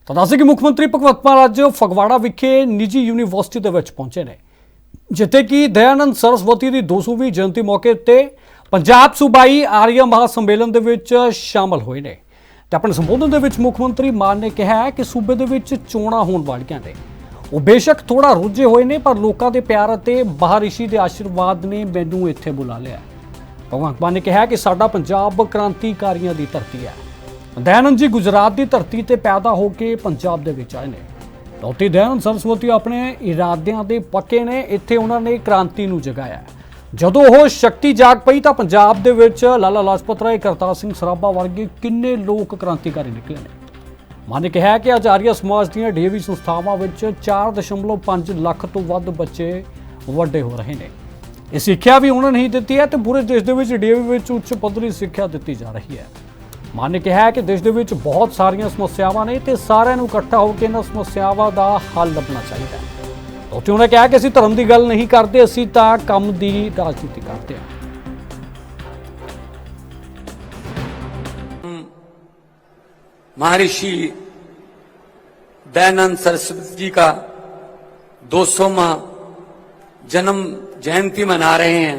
ਤਾਂ ਦੱਸ ਕਿ ਮੁੱਖ ਮੰਤਰੀ ਭਗਵੰਤ ਮਾਨ ਅੱਜ ਫਗਵਾੜਾ ਵਿਖੇ ਨਿੱਜੀ ਯੂਨੀਵਰਸਿਟੀ ਦੇ ਵਿੱਚ ਪਹੁੰਚੇ ਨੇ, ਜਿੱਥੇ ਕਿ ਦਇਆਨੰਦ ਸਰਸਵਤੀ ਦੀ 200ਵੀਂ ਜਯੰਤੀ ਮੌਕੇ ਤੇ ਪੰਜਾਬ ਸੂਬਾਈ ਆਰੀਆ ਮਹਾਸੰਮੇਲਨ ਦੇ ਵਿੱਚ ਸ਼ਾਮਲ ਹੋਏ ਨੇ। ਤੇ ਆਪਣੇ ਸੰਬੋਧਨ ਦੇ ਵਿੱਚ ਮੁੱਖ ਮੰਤਰੀ ਮਾਨ ਨੇ ਕਿਹਾ ਹੈ ਕਿ ਸੂਬੇ ਦੇ ਵਿੱਚ ਚੋਣਾਂ ਹੋਣ ਵਾਲੀਆਂ ਨੇ। ਉਹ ਬੇਸ਼ੱਕ ਥੋੜਾ ਰੁੱਝੇ ਹੋਏ ਨੇ, ਪਰ ਲੋਕਾਂ ਦੇ ਪਿਆਰ ਅਤੇ ਮਹਾਰਿਸ਼ੀ ਦੇ ਆਸ਼ੀਰਵਾਦ ਨੇ ਮੈਨੂੰ ਇੱਥੇ ਬੁਲਾ ਲਿਆ। ਭਗਵੰਤ ਮਾਨ ਨੇ ਕਿਹਾ ਕਿ ਸਾਡਾ ਪੰਜਾਬ ਕ੍ਰਾਂਤੀਕਾਰੀਆਂ ਦੀ ਧਰਤੀ ਹੈ। ਦਇਆਨੰਦ ਜੀ ਗੁਜਰਾਤ ਦੀ ਧਰਤੀ ਤੇ ਪੈਦਾ ਹੋ ਕੇ ਪੰਜਾਬ ਦੇ ਵਿੱਚ ਆਏ ਨੇ। ਉੱਥੇ ਦਇਆਨੰਦ ਸਰਸਵਤੀ ਆਪਣੇ ਇਰਾਦਿਆਂ ਦੇ ਪੱਕੇ ਨੇ। ਇੱਥੇ ਉਹਨਾਂ ਨੇ ਕ੍ਰਾਂਤੀ ਨੂੰ ਜਗਾਇਆ। ਜਦੋਂ ਉਹ ਸ਼ਕਤੀ ਜਾਗ ਪਈ ਤਾਂ ਪੰਜਾਬ ਦੇ ਵਿੱਚ ਲਾਲਾ ਲਾਜਪਤ ਰਾਏ, ਕਰਤਾਰ ਸਿੰਘ ਸਰਾਭਾ ਵਰਗੇ ਕਿੰਨੇ ਲੋਕ ਕ੍ਰਾਂਤੀਕਾਰੀ ਨਿਕਲੇ ਨੇ। ਮਾਨ ਨੇ ਕਿਹਾ ਕਿ ਅੱਜ ਆਰੀਆ ਸਮਾਜ ਦੀਆਂ ਡੀਏਵੀ ਸੰਸਥਾਵਾਂ ਵਿੱਚ 4.5 ਲੱਖ ਤੋਂ ਵੱਧ ਬੱਚੇ ਵੱਡੇ ਹੋ ਰਹੇ ਨੇ। ਇਹ ਸਿੱਖਿਆ ਵੀ ਉਹਨਾਂ ਨੇ ਹੀ ਦਿੱਤੀ ਹੈ ਤੇ ਪੂਰੇ ਦੇਸ਼ ਦੇ ਵਿੱਚ ਡੀਏਵੀ ਵਿੱਚ ਉੱਚ ਪੱਧਰੀ ਸਿੱਖਿਆ ਦਿੱਤੀ ਜਾ ਰਹੀ ਹੈ। ਮਾਨ ਨੇ ਕਿਹਾ ਕਿ ਦੇਸ਼ ਦੇ ਵਿੱਚ ਬਹੁਤ ਸਾਰੀਆਂ ਸਮੱਸਿਆਵਾਂ ਨੇ ਤੇ ਸਾਰਿਆਂ ਨੂੰ ਇਕੱਠਾ ਹੋ ਕੇ ਇਹਨਾਂ ਸਮੱਸਿਆਵਾਂ ਦਾ ਹੱਲ ਲੱਭਣਾ ਚਾਹੀਦਾ ਹੈ। ਉੱਥੇ ਉਹਨੇ ਕਿਹਾ ਕਿ ਅਸੀਂ ਧਰਮ ਦੀ ਗੱਲ ਨਹੀਂ ਕਰਦੇ, ਅਸੀਂ ਤਾਂ ਕੰਮ ਦੀ ਰਾਜਨੀਤੀ ਕਰਦੇ ਹਾਂ। महर्षि दयानंद सरस्वती जी का 200वां जन्म जयंती मना रहे हैं।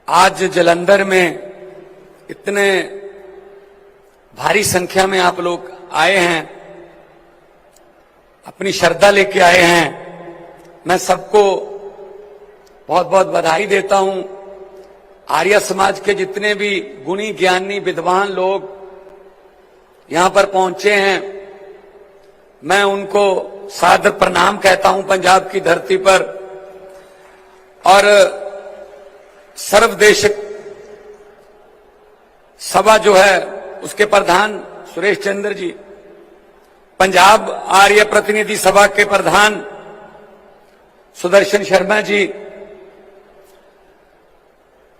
आज जलंधर में इतने भारी संख्या में आप लोग आए हैं, अपनी श्रद्धा लेके आए हैं। मैं सबको बहुत बहुत बधाई देता हूं। आर्य समाज के जितने भी गुणी ज्ञानी विद्वान लोग यहां पर पहुंचे हैं, मैं उनको सादर प्रणाम कहता हूं पंजाब की धरती पर। और सर्वदेशिक सभा जो है उसके प्रधान सुरेश चंद्र जी, पंजाब आर्य प्रतिनिधि सभा के प्रधान सुदर्शन शर्मा जी,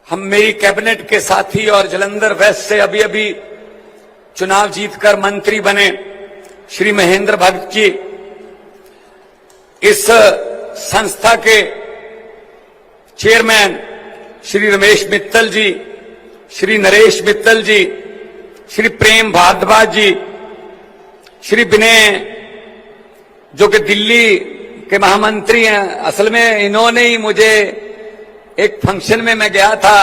हम मेरी कैबिनेट के साथी और जलंधर वेस्ट से अभी अभी चुनाव जीतकर मंत्री बने श्री महेंद्र भगत जी, इस संस्था के चेयरमैन श्री रमेश मित्तल जी, श्री नरेश मित्तल जी, श्री प्रेम भारद्वाज जी, श्री विनय जो कि दिल्ली के महामंत्री हैं। असल में इन्होंने ही मुझे एक फंक्शन में मैं गया था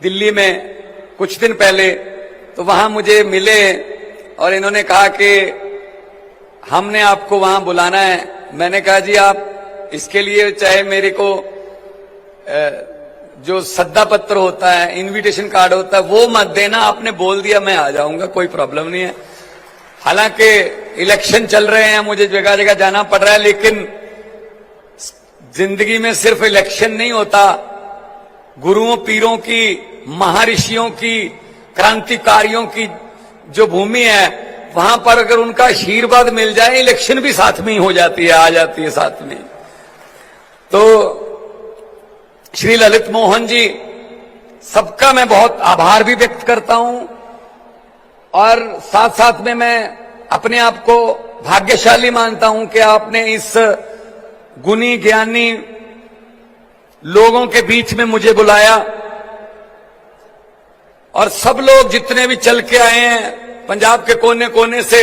दिल्ली में कुछ दिन पहले, तो वहां मुझे मिले और इन्होंने कहा कि हमने आपको वहां बुलाना है। मैंने कहा जी आप इसके लिए चाहे मेरे को जो सद्दा पत्र होता है, इनविटेशन कार्ड होता है, वो मत देना, आपने बोल दिया मैं आ जाऊंगा, कोई प्रॉब्लम नहीं है। हालांकि इलेक्शन चल रहे हैं, मुझे जगह जगह जाना पड़ रहा है, लेकिन जिंदगी में सिर्फ इलेक्शन नहीं होता। गुरुओं पीरों की, महर्षियों की, क्रांतिकारियों की जो भूमि है, वहां पर अगर उनका आशीर्वाद मिल जाए, इलेक्शन भी साथ में ही हो जाती है, आ जाती है साथ में। तो श्री ललित मोहन जी, सबका मैं बहुत आभार भी व्यक्त करता हूं और साथ साथ में मैं अपने आप को भाग्यशाली मानता हूं कि आपने इस गुणी ज्ञानी लोगों के बीच में मुझे बुलाया। और सब लोग जितने भी चल के आए हैं पंजाब के कोने कोने से,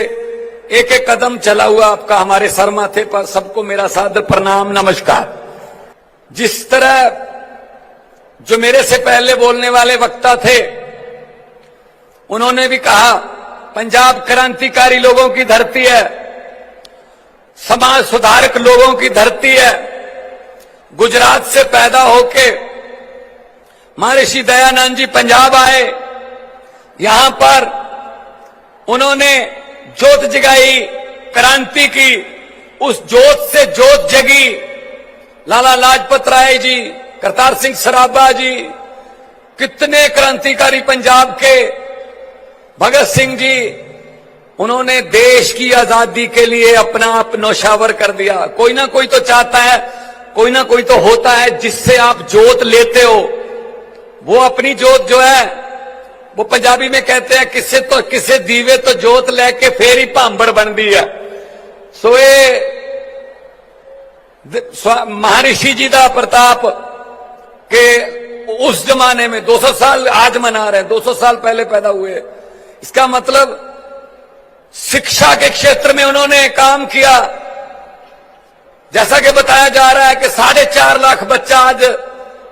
एक एक कदम चला हुआ आपका हमारे सर माथे पर, सबको मेरा सादर प्रणाम, नमस्कार। जिस तरह जो मेरे से पहले बोलने वाले वक्ता थे, उन्होंने भी कहा पंजाब क्रांतिकारी लोगों की धरती है, समाज सुधारक लोगों की धरती है। गुजरात से पैदा होके महर्षि दयानंद जी पंजाब आए, यहां पर उन्होंने जोत जगाई, क्रांति की, उस जोत से जोत जगी। लाला लाजपत राय जी, करतार सिंह सराभा जी, कितने क्रांतिकारी पंजाब के, भगत सिंह जी, उन्होंने देश की आजादी के लिए अपना आप नौशावर कर दिया। कोई ना कोई तो चाहता है, कोई ना कोई तो होता है जिससे आप जोत लेते हो। वो अपनी जोत जो है, वो पंजाबी में कहते हैं किसे दीवे तो जोत लेके फिर ही भांबड़ बन दी है। सो ये महर्षि जी का प्रताप के उस जमाने में 200 साल आज मना रहे हैं, 200 साल पहले पैदा हुए। इसका मतलब शिक्षा के क्षेत्र में उन्होंने काम किया। जैसा कि बताया जा रहा है कि 4.5 लाख बच्चा आज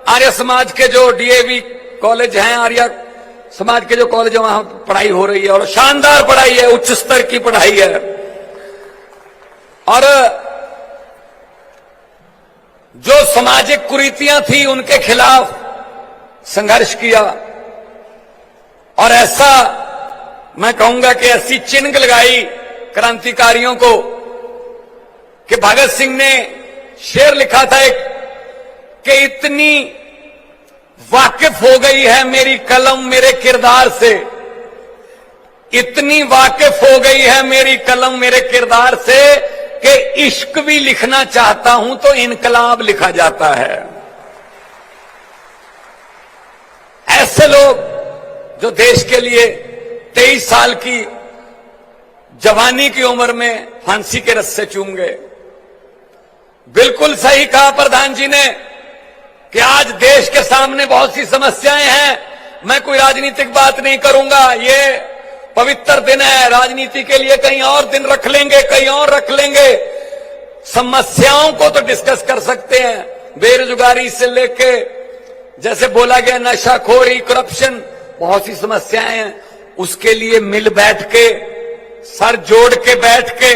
आर्य समाज के जो डीएवी कॉलेज हैं, आर्य समाज के जो कॉलेज है वहां पढ़ाई हो रही है और शानदार पढ़ाई है, उच्च स्तर की पढ़ाई है। और जो सामाजिक कुरीतियां थी उनके खिलाफ संघर्ष किया और ऐसा मैं कहूंगा कि ऐसी चिन्ह लगाई क्रांतिकारियों को कि भगत सिंह ने शेर लिखा था एक कि इतनी वाकिफ हो गई है मेरी कलम मेरे किरदार से, इतनी वाकिफ हो गई है मेरी कलम मेरे किरदार से कि इश्क भी लिखना चाहता हूं तो इनकलाब लिखा जाता है। ऐसे लोग जो देश के लिए 23 साल की जवानी की उम्र में फांसी के रस्से चूम गए। बिल्कुल सही कहा प्रधान जी ने कि आज देश के सामने बहुत सी समस्याएं हैं। मैं कोई राजनीतिक बात नहीं करूंगा, ये पवित्र दिन है, राजनीति के लिए कहीं और दिन रख लेंगे, कहीं और रख लेंगे। समस्याओं को तो डिस्कस कर सकते हैं, बेरोजगारी से लेके जैसे बोला गया नशाखोरी, करप्शन, बहुत सी समस्याएं हैं। उसके लिए मिल बैठ के, सर जोड़ के बैठ के,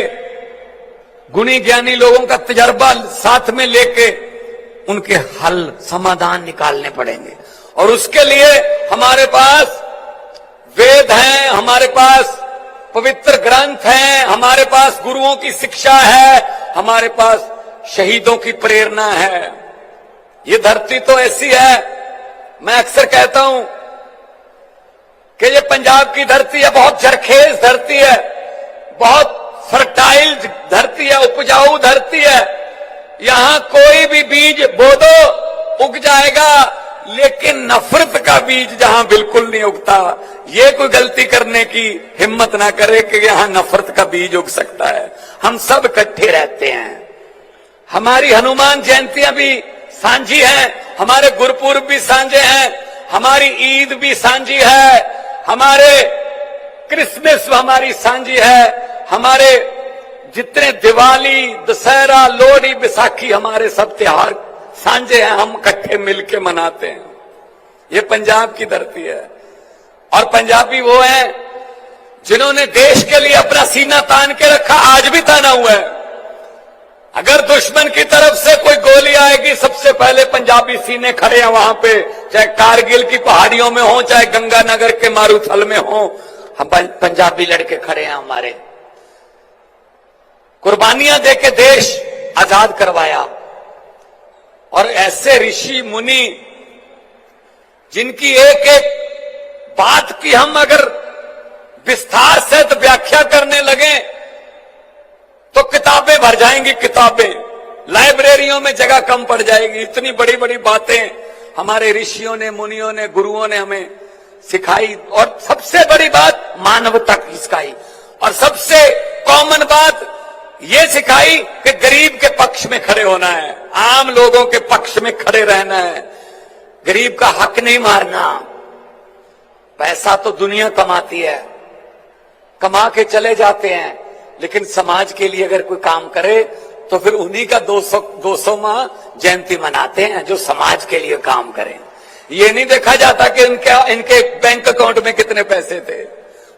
गुणी ज्ञानी लोगों का तजर्बा साथ में लेके उनके हल समाधान निकालने पड़ेंगे। और उसके लिए हमारे पास वेद हैं, हमारे पास पवित्र ग्रंथ हैं, हमारे पास गुरुओं की शिक्षा है, हमारे पास शहीदों की प्रेरणा है। ये धरती तो ऐसी है, मैं अक्सर कहता हूं कि ये पंजाब की धरती है, बहुत जरखेज धरती है, बहुत फर्टाइल धरती है, उपजाऊ धरती है। यहां कोई भी बीज बो दो उग जाएगा, लेकिन नफरत का बीज जहां बिल्कुल नहीं उगता। ये कोई गलती करने की हिम्मत ना करे कि यहां नफरत का बीज उग सकता है। हम सब इकट्ठे रहते हैं। हमारी हनुमान जयंतियां भी सांझी हैं, हमारे गुरपुर्ब भी सांझे हैं, हमारी ईद भी सांझी है, हमारे क्रिसमस हमारी सांझी है, हमारे जितने दिवाली, दशहरा, लोहड़ी, बैसाखी, हमारे सब त्योहार सांझे हैं, हम इकट्ठे मिलके मनाते हैं। ये पंजाब की धरती है और पंजाबी वो हैं जिन्होंने देश के लिए अपना सीना तान के रखा, आज भी ताना हुआ है। अगर दुश्मन की तरफ से कोई गोली आएगी, सबसे पहले पंजाबी सीने खड़े हैं वहां पे, चाहे कारगिल की पहाड़ियों में हो, चाहे गंगानगर के मारूथल में हो, हम पंजाबी लड़के खड़े हैं। हमारे कुर्बानियां देके देश आजाद करवाया। और ऐसे ऋषि मुनि जिनकी एक एक बात की हम अगर विस्तार से तो व्याख्या करने लगे तो किताबें भर जाएंगी, किताबें, लाइब्रेरियों में जगह कम पड़ जाएगी। इतनी बड़ी बड़ी बातें हमारे ऋषियों ने, मुनियों ने, गुरुओं ने हमें सिखाई। और सबसे बड़ी बात मानवता की सिखाई, और सबसे कॉमन बात ये सिखाई कि गरीब के पक्ष में खड़े होना है, आम लोगों के पक्ष में खड़े रहना है, गरीब का हक नहीं मारना। पैसा तो दुनिया कमाती है, कमा के चले जाते हैं, लेकिन समाज के लिए अगर कोई काम करे तो फिर उन्हीं का 200वां जयंती मनाते हैं जो समाज के लिए काम करें। ये नहीं देखा जाता कि इनके बैंक अकाउंट में कितने पैसे थे।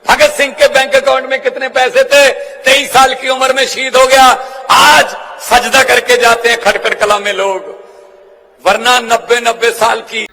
भगत सिंह के बैंक अकाउंट में कितने पैसे थे, 23 साल की उम्र में शहीद हो गया। आज सजदा करके जाते हैं खटखट कला में लोग, वरना 90 साल की